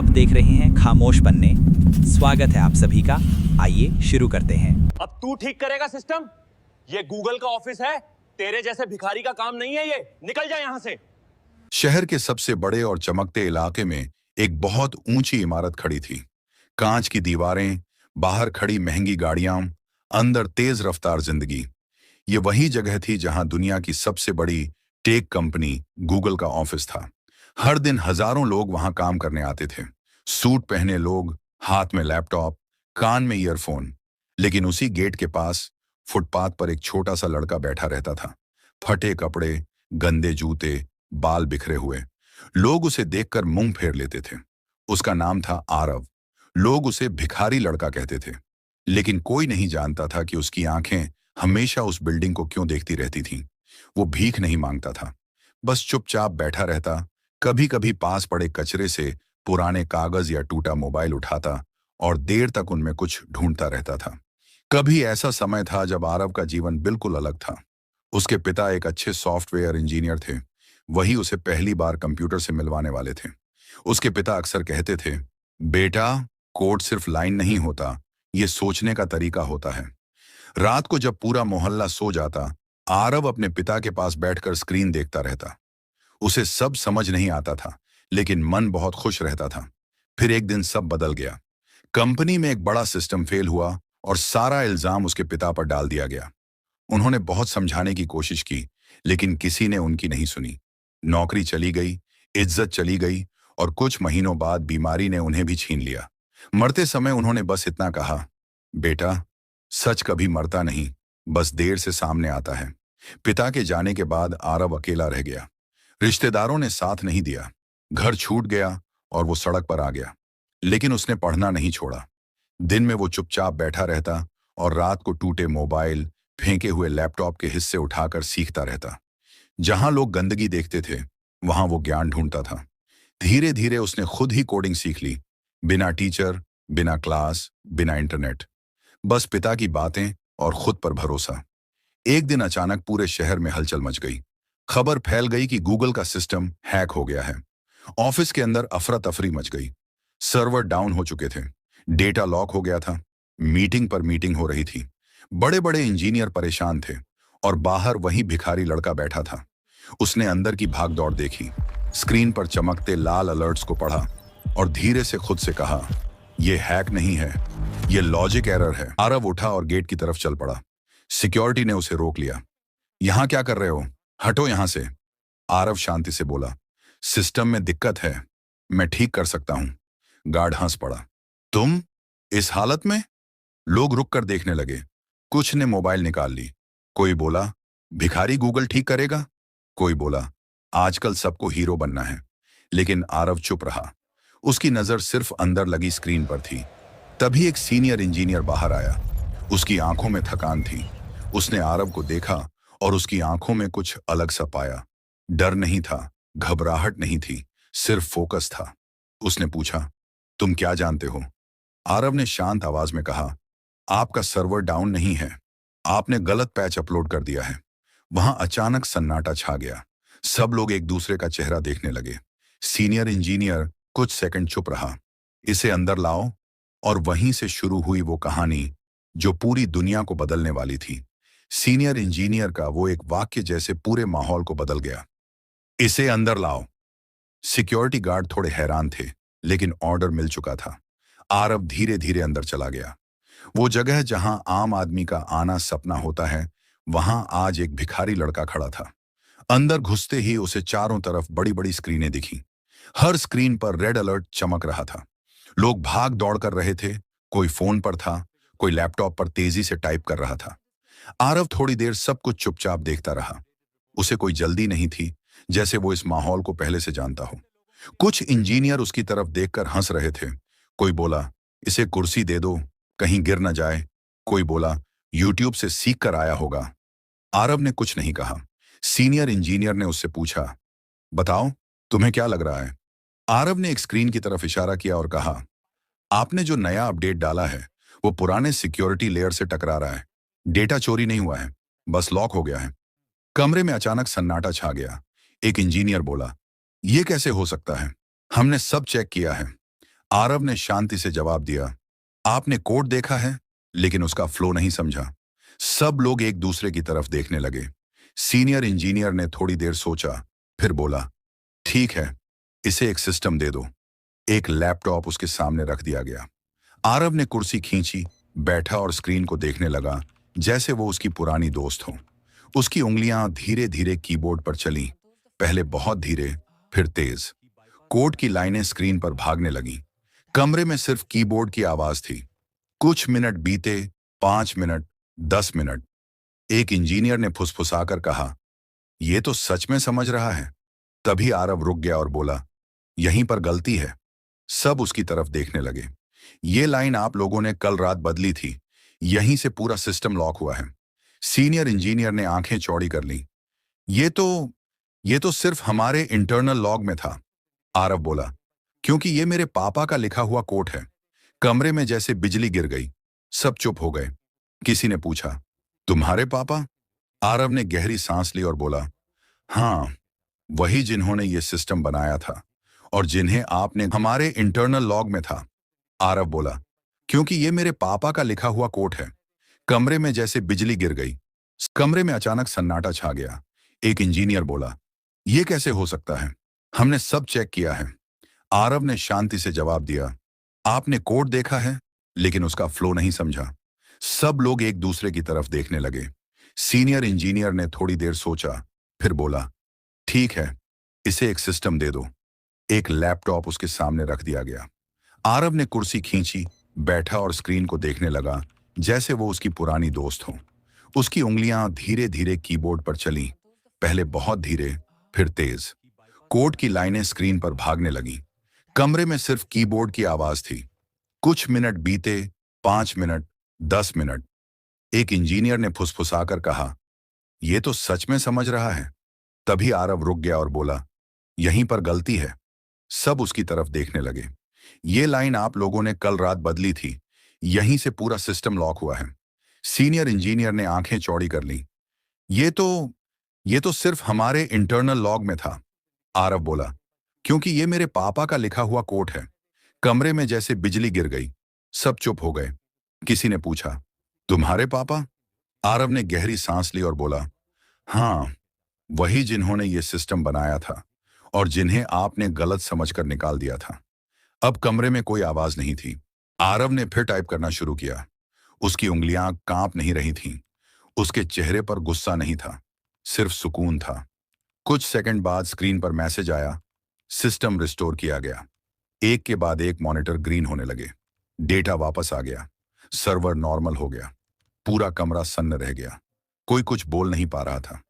आप देख रहे हैं खामोश पन्ने। स्वागत है आप सभी का। आइए शुरू करते हैं। अब तू ठीक करेगा सिस्टम? ये गूगल का ऑफिस है, तेरे जैसे भिखारी का काम नहीं है ये। निकल जा यहां से। शहर के सबसे बड़े और चमकते इलाके में एक बहुत ऊंची इमारत खड़ी थी। कांच की दीवारें, बाहर खड़ी महंगी गाड़ियां, अंदर तेज रफ्तार जिंदगी। ये वही जगह थी जहां दुनिया की सबसे बड़ी टेक कंपनी गूगल का ऑफिस था। हर दिन हजारों लोग वहां काम करने आते थे। सूट पहने लोग, हाथ में लैपटॉप, कान में ईयरफोन। लेकिन उसी गेट के पास फुटपाथ पर एक छोटा सा लड़का बैठा रहता था। फटे कपड़े, गंदे जूते, बाल बिखरे हुए। लोग उसे देखकर मुंह फेर लेते थे। उसका नाम था आरव। लोग उसे भिखारी लड़का कहते थे। लेकिन कोई नहीं जानता था कि उसकी आंखें हमेशा उस बिल्डिंग को क्यों देखती रहती थीं। वो भीख नहीं मांगता था, बस चुपचाप बैठा रहता। कभी कभी पास पड़े कचरे से पुराने कागज या टूटा मोबाइल उठाता और देर तक उनमें कुछ ढूंढता रहता था। कभी ऐसा समय था जब आरव का जीवन बिल्कुल अलग था। उसके पिता एक अच्छे सॉफ्टवेयर इंजीनियर थे। वही उसे पहली बार कंप्यूटर से मिलवाने वाले थे। उसके पिता अक्सर कहते थे, बेटा, कोड सिर्फ लाइन नहीं होता, ये सोचने का तरीका होता है। रात को जब पूरा मोहल्ला सो जाता, आरव अपने पिता के पास बैठकर स्क्रीन देखता रहता। उसे सब समझ नहीं आता था, लेकिन मन बहुत खुश रहता था। फिर एक दिन सब बदल गया। कंपनी में एक बड़ा सिस्टम फेल हुआ और सारा इल्जाम उसके पिता पर डाल दिया गया। उन्होंने बहुत समझाने की कोशिश की, लेकिन किसी ने उनकी नहीं सुनी। नौकरी चली गई, इज्जत चली गई और कुछ महीनों बाद बीमारी ने उन्हें भी छीन लिया। मरते समय उन्होंने बस इतना कहा, बेटा, सच कभी मरता नहीं, बस देर से सामने आता है। पिता के जाने के बाद आरव अकेला रह गया। रिश्तेदारों ने साथ नहीं दिया। घर छूट गया और वो सड़क पर आ गया। लेकिन उसने पढ़ना नहीं छोड़ा। दिन में वो चुपचाप बैठा रहता और रात को टूटे मोबाइल, फेंके हुए लैपटॉप के हिस्से उठाकर सीखता रहता। जहां लोग गंदगी देखते थे, वहां वो ज्ञान ढूंढता था। धीरे धीरे उसने खुद ही कोडिंग सीख ली, बिना टीचर, बिना क्लास, बिना इंटरनेट। बस पिता की बातें और खुद पर भरोसा। एक दिन अचानक पूरे शहर में हलचल मच गई। खबर फैल गई कि गूगल का सिस्टम हैक हो गया है। ऑफिस के अंदर अफरा तफरी मच गई। सर्वर डाउन हो चुके थे, डेटा लॉक हो गया था, मीटिंग पर मीटिंग हो रही थी। बड़े बड़े इंजीनियर परेशान थे और बाहर वही भिखारी लड़का बैठा था। उसने अंदर की भागदौड़ देखी, स्क्रीन पर चमकते लाल अलर्ट्स को पढ़ा और धीरे से खुद से कहा, यह हैक नहीं है, यह लॉजिक एरर है। आरव उठा और गेट की तरफ चल पड़ा। सिक्योरिटी ने उसे रोक लिया। यहां क्या कर रहे हो? हटो यहां से। आरव शांति से बोला, सिस्टम में दिक्कत है, मैं ठीक कर सकता हूं। गार्ड हंस पड़ा, तुम इस हालत में? लोग रुक कर देखने लगे। कुछ ने मोबाइल निकाल ली। कोई बोला, भिखारी गूगल ठीक करेगा। कोई बोला, आजकल सबको हीरो बनना है। लेकिन आरव चुप रहा। उसकी नजर सिर्फ अंदर लगी स्क्रीन पर थी। तभी एक सीनियर इंजीनियर बाहर आया। उसकी आंखों में थकान थी। उसने आरव को देखा और उसकी आंखों में कुछ अलग सा पाया। डर नहीं था, घबराहट नहीं थी, सिर्फ फोकस था। उसने पूछा, तुम क्या जानते हो? आरव ने शांत आवाज में कहा, आपका सर्वर डाउन नहीं है, आपने गलत पैच अपलोड कर दिया है। वहां अचानक सन्नाटा छा गया। सब लोग एक दूसरे का चेहरा देखने लगे। सीनियर इंजीनियर कुछ सेकंड चुप रहा। इसे अंदर लाओ। और वहीं से शुरू हुई वो कहानी जो पूरी दुनिया को बदलने वाली थी। सीनियर इंजीनियर का वो एक वाक्य जैसे पूरे माहौल को बदल गया। इसे अंदर लाओ। सिक्योरिटी गार्ड थोड़े हैरान थे, लेकिन ऑर्डर मिल चुका था। आरव धीरे धीरे अंदर चला गया। वो जगह जहां आम आदमी का आना सपना होता है, वहां आज एक भिखारी लड़का खड़ा था। अंदर घुसते ही उसे चारों तरफ बड़ी बड़ी स्क्रीनें दिखी। हर स्क्रीन पर रेड अलर्ट चमक रहा था। लोग भाग दौड़ कर रहे थे। कोई फोन पर था, कोई लैपटॉप पर तेजी से टाइप कर रहा था। आरव थोड़ी देर सब कुछ चुपचाप देखता रहा। उसे कोई जल्दी नहीं थी, जैसे वो इस माहौल को पहले से जानता हो। कुछ इंजीनियर उसकी तरफ देखकर हंस रहे थे। कोई बोला, इसे कुर्सी दे दो, कहीं गिर न जाए। कोई बोला, यूट्यूब से सीख कर आया होगा। आरव ने कुछ नहीं कहा। सीनियर इंजीनियर ने उससे पूछा, बताओ, तुम्हें क्या लग रहा है? आरव ने एक स्क्रीन की तरफ इशारा किया और कहा, आपने जो नया अपडेट डाला है वो पुराने सिक्योरिटी लेयर से टकरा रहा है। डेटा चोरी नहीं हुआ है, बस लॉक हो गया है। कमरे में अचानक सन्नाटा छा गया। एक इंजीनियर बोला, यह कैसे हो सकता है? हमने सब चेक किया है। आरव ने शांति से जवाब दिया, आपने कोड देखा है, लेकिन उसका फ्लो नहीं समझा। सब लोग एक दूसरे की तरफ देखने लगे। सीनियर इंजीनियर ने थोड़ी देर सोचा, फिर बोला, ठीक है, इसे एक सिस्टम दे दो। एक लैपटॉप उसके सामने रख दिया गया। आरव ने कुर्सी खींची, बैठा और स्क्रीन को देखने लगा जैसे वो उसकी पुरानी दोस्त हो। उसकी उंगलियां धीरे धीरे कीबोर्ड पर चलीं, पहले बहुत धीरे, फिर तेज। कोड की लाइनें स्क्रीन पर भागने लगीं। कमरे में सिर्फ कीबोर्ड की आवाज थी। कुछ मिनट बीते, 5 मिनट, 10 मिनट। एक इंजीनियर ने फुसफुसाकर कहा, यह तो सच में समझ रहा है। तभी आरव रुक गया और बोला, यहीं पर गलती है। सब उसकी तरफ देखने लगे। ये लाइन आप लोगों ने कल रात बदली थी, यहीं से पूरा सिस्टम लॉक हुआ है। सीनियर इंजीनियर ने आंखें चौड़ी कर लीं। ये तो सिर्फ हमारे इंटरनल लॉग में था, आरव बोला, क्योंकि ये मेरे पापा का लिखा हुआ कोड है। कमरे में जैसे बिजली गिर गई। सब चुप हो गए। किसी ने पूछा, तुम्हारे पापा? आरव ने गहरी सांस ली और बोला, हाँ, वही जिन्होंने ये सिस्टम बनाया था और जिन्हें आपने हमारे इंटरनल लॉग में था, आरव बोला, क्योंकि ये मेरे पापा का लिखा हुआ कोड है। कमरे में जैसे बिजली गिर गई। कमरे में अचानक सन्नाटा छा गया। एक इंजीनियर बोला, यह कैसे हो सकता है? हमने सब चेक किया है। आरव ने शांति से जवाब दिया, आपने कोड देखा है, लेकिन उसका फ्लो नहीं समझा। सब लोग एक दूसरे की तरफ देखने लगे। सीनियर इंजीनियर ने थोड़ी देर सोचा, फिर बोला, ठीक है, इसे एक सिस्टम दे दो। एक लैपटॉप उसके सामने रख दिया गया। आरव ने कुर्सी खींची, बैठा और स्क्रीन को देखने लगा जैसे वो उसकी पुरानी दोस्त हो। उसकी उंगलियां धीरे धीरे कीबोर्ड पर चलीं, पहले बहुत धीरे, फिर तेज। कोड की लाइनें स्क्रीन पर भागने लगीं। कमरे में सिर्फ कीबोर्ड की आवाज थी। कुछ मिनट बीते, 5 मिनट, 10 मिनट। एक इंजीनियर ने फुसफुसाकर कहा, यह तो सच में समझ रहा है। तभी आरव रुक गया और बोला, यहीं पर गलती है। सब उसकी तरफ देखने लगे। ये लाइन आप लोगों ने कल रात बदली थी, यहीं से पूरा सिस्टम लॉक हुआ है। सीनियर इंजीनियर ने आंखें चौड़ी कर लीं। ये तो सिर्फ हमारे इंटरनल लॉग में था, आरव बोला, क्योंकि ये मेरे पापा का लिखा हुआ कोड है। कमरे में जैसे बिजली गिर गई। सब चुप हो गए। किसी ने पूछा, तुम्हारे पापा? आरव ने गहरी सांस ली और बोला, हाँ, वही जिन्होंने ये सिस्टम बनाया था और जिन्हें आपने गलत समझकर निकाल दिया था। अब कमरे में कोई आवाज नहीं थी। आरव ने फिर टाइप करना शुरू किया। उसकी उंगलियां कांप नहीं रही थीं। उसके चेहरे पर गुस्सा नहीं था, सिर्फ सुकून था। कुछ सेकंड बाद स्क्रीन पर मैसेज आया, सिस्टम रिस्टोर किया गया। एक के बाद एक मॉनिटर ग्रीन होने लगे। डेटा वापस आ गया। सर्वर नॉर्मल हो गया। पूरा कमरा सन्न रह गया। कोई कुछ बोल नहीं पा रहा था।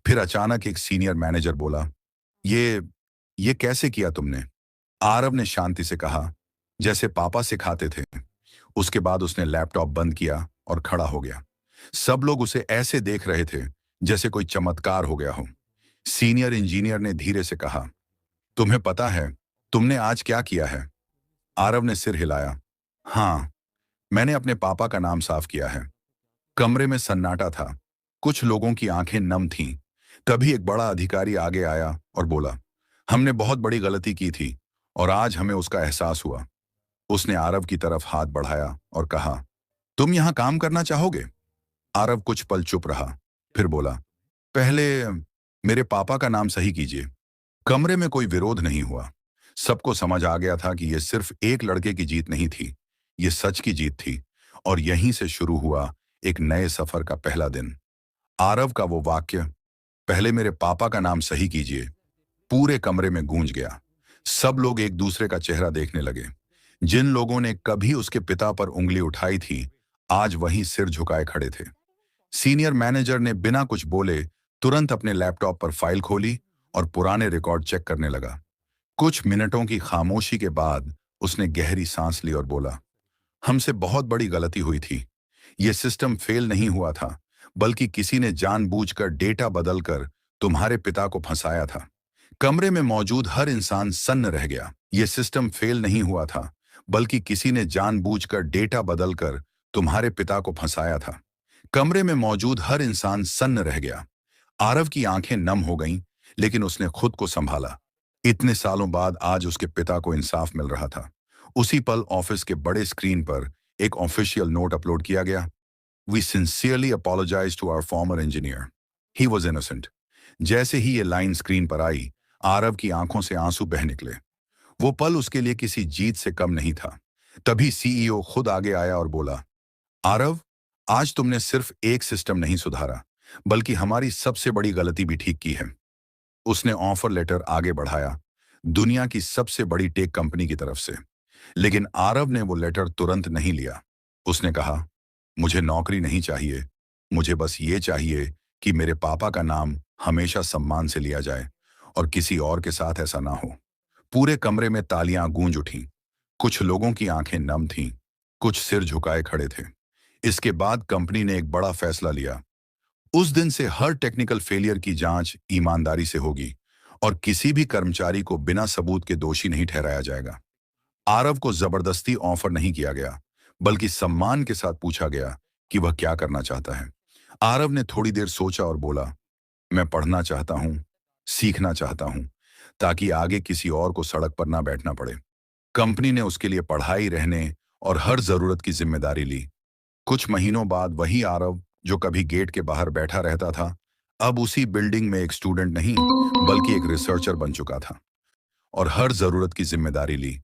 फिर अचानक एक सीनियर मैनेजर बोला, ये कैसे किया तुमने? आरव ने शांति से कहा, जैसे पापा सिखाते थे। उसके बाद उसने लैपटॉप बंद किया और खड़ा हो गया। सब लोग उसे ऐसे देख रहे थे जैसे कोई चमत्कार हो गया हो। सीनियर इंजीनियर ने धीरे से कहा, तुम्हें पता है तुमने आज क्या किया है? आरव ने सिर हिलाया। हाँ, मैंने अपने पापा का नाम साफ किया है। कमरे में सन्नाटा था। कुछ लोगों की आंखें नम थीं। तभी एक बड़ा अधिकारी आगे आया और बोला, हमने बहुत बड़ी गलती की थी और आज हमें उसका एहसास हुआ। उसने आरव की तरफ हाथ बढ़ाया और कहा, तुम यहां काम करना चाहोगे? आरव कुछ पल चुप रहा, फिर बोला, पहले मेरे पापा का नाम सही कीजिए। कमरे में कोई विरोध नहीं हुआ। सबको समझ आ गया था कि यह सिर्फ एक लड़के की जीत नहीं थी, यह सच की जीत थी। और यहीं से शुरू हुआ एक नए सफर का पहला दिन। आरव का वो वाक्य, पहले मेरे पापा का नाम सही कीजिए, पूरे कमरे में गूंज गया। सब लोग एक दूसरे का चेहरा देखने लगे। जिन लोगों ने कभी उसके पिता पर उंगली उठाई थी, आज वहीं सिर झुकाए खड़े थे। सीनियर मैनेजर ने बिना कुछ बोले तुरंत अपने लैपटॉप पर फाइल खोली और पुराने रिकॉर्ड चेक करने लगा। कुछ मिनटों की खामोशी के बाद उसने गहरी सांस ली और बोला, हमसे बहुत बड़ी गलती हुई थी। यह सिस्टम फेल नहीं हुआ था, बल्कि किसी ने जानबूझकर डेटा बदलकर तुम्हारे पिता को फंसाया था। कमरे में मौजूद हर इंसान सन्न रह गया। यह सिस्टम फेल नहीं हुआ था, बल्कि किसी ने जानबूझकर डेटा बदलकर तुम्हारे पिता को फंसाया था। कमरे में मौजूद हर इंसान सन्न रह गया। आरव की आंखें नम हो गईं, लेकिन उसने खुद को संभाला। इतने सालों बाद आज उसके पिता को इंसाफ मिल रहा था। उसी पल ऑफिस के बड़े स्क्रीन पर एक ऑफिशियल नोट अपलोड किया गया। We sincerely apologise to our former engineer, he was innocent. जैसे ही ये लाइन स्क्रीन पर आई, आरव की आंखों से आंसू बह निकले। वो पल उसके लिए किसी जीत से कम नहीं था। तभी सीईओ खुद आगे आया और बोला, आरव, आज तुमने सिर्फ एक सिस्टम नहीं सुधारा, बल्कि हमारी सबसे बड़ी गलती भी ठीक की है। उसने ऑफर लेटर आगे बढ़ाया, दुनिया की सबसे बड़ी टेक कंपनी की तरफ से। लेकिन आरव ने वो लेटर तुरंत नहीं लिया। उसने कहा, मुझे नौकरी नहीं चाहिए, मुझे बस ये चाहिए कि मेरे पापा का नाम हमेशा सम्मान से लिया जाए और किसी और के साथ ऐसा ना हो। पूरे कमरे में तालियां गूंज उठीं। कुछ लोगों की आंखें नम थीं, कुछ सिर झुकाए खड़े थे। इसके बाद कंपनी ने एक बड़ा फैसला लिया। उस दिन से हर टेक्निकल फेलियर की जांच ईमानदारी से होगी और किसी भी कर्मचारी को बिना सबूत के दोषी नहीं ठहराया जाएगा। आरव को जबरदस्ती ऑफर नहीं किया गया, बल्कि सम्मान के साथ पूछा गया कि वह क्या करना चाहता है। आरव ने थोड़ी देर सोचा और बोला, मैं पढ़ना चाहता हूं, सीखना चाहता हूं, ताकि आगे किसी और को सड़क पर ना बैठना पड़े। कंपनी ने उसके लिए पढ़ाई, रहने और हर जरूरत की जिम्मेदारी ली। कुछ महीनों बाद वही आरव जो कभी गेट के बाहर बैठा रहता था, अब उसी बिल्डिंग में एक स्टूडेंट नहीं, बल्कि एक रिसर्चर बन चुका था और हर जरूरत की जिम्मेदारी ली।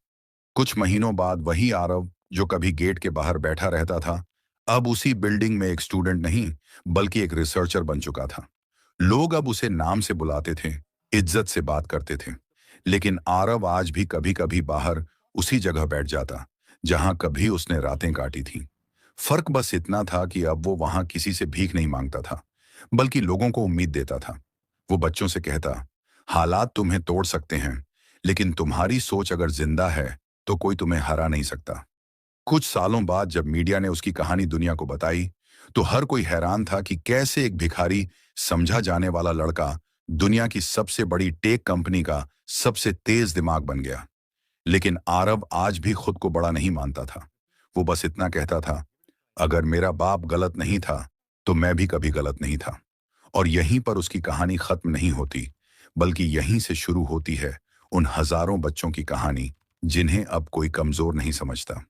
कुछ महीनों बाद वही आरव जो कभी गेट के बाहर बैठा रहता था, अब उसी बिल्डिंग में एक स्टूडेंट नहीं, बल्कि एक रिसर्चर बन चुका था। लोग अब उसे नाम से बुलाते थे, इज्जत से बात करते थे। लेकिन आरव आज भी कभी कभी बाहर उसी जगह बैठ जाता जहां कभी उसने रातें काटी थी। फर्क बस इतना था कि अब वो वहां किसी से भीख नहीं मांगता था, बल्कि लोगों को उम्मीद देता था। वो बच्चों से कहता, हालात तुम्हें तोड़ सकते हैं, लेकिन तुम्हारी सोच अगर जिंदा है तो कोई तुम्हें हरा नहीं सकता। कुछ सालों बाद जब मीडिया ने उसकी कहानी दुनिया को बताई, तो हर कोई हैरान था कि कैसे एक भिखारी समझा जाने वाला लड़का दुनिया की सबसे बड़ी टेक कंपनी का सबसे तेज दिमाग बन गया। लेकिन आरव आज भी खुद को बड़ा नहीं मानता था। वो बस इतना कहता था, अगर मेरा बाप गलत नहीं था तो मैं भी कभी गलत नहीं था। और यहीं पर उसकी कहानी खत्म नहीं होती, बल्कि यहीं से शुरू होती है उन हजारों बच्चों की कहानी जिन्हें अब कोई कमजोर नहीं समझता।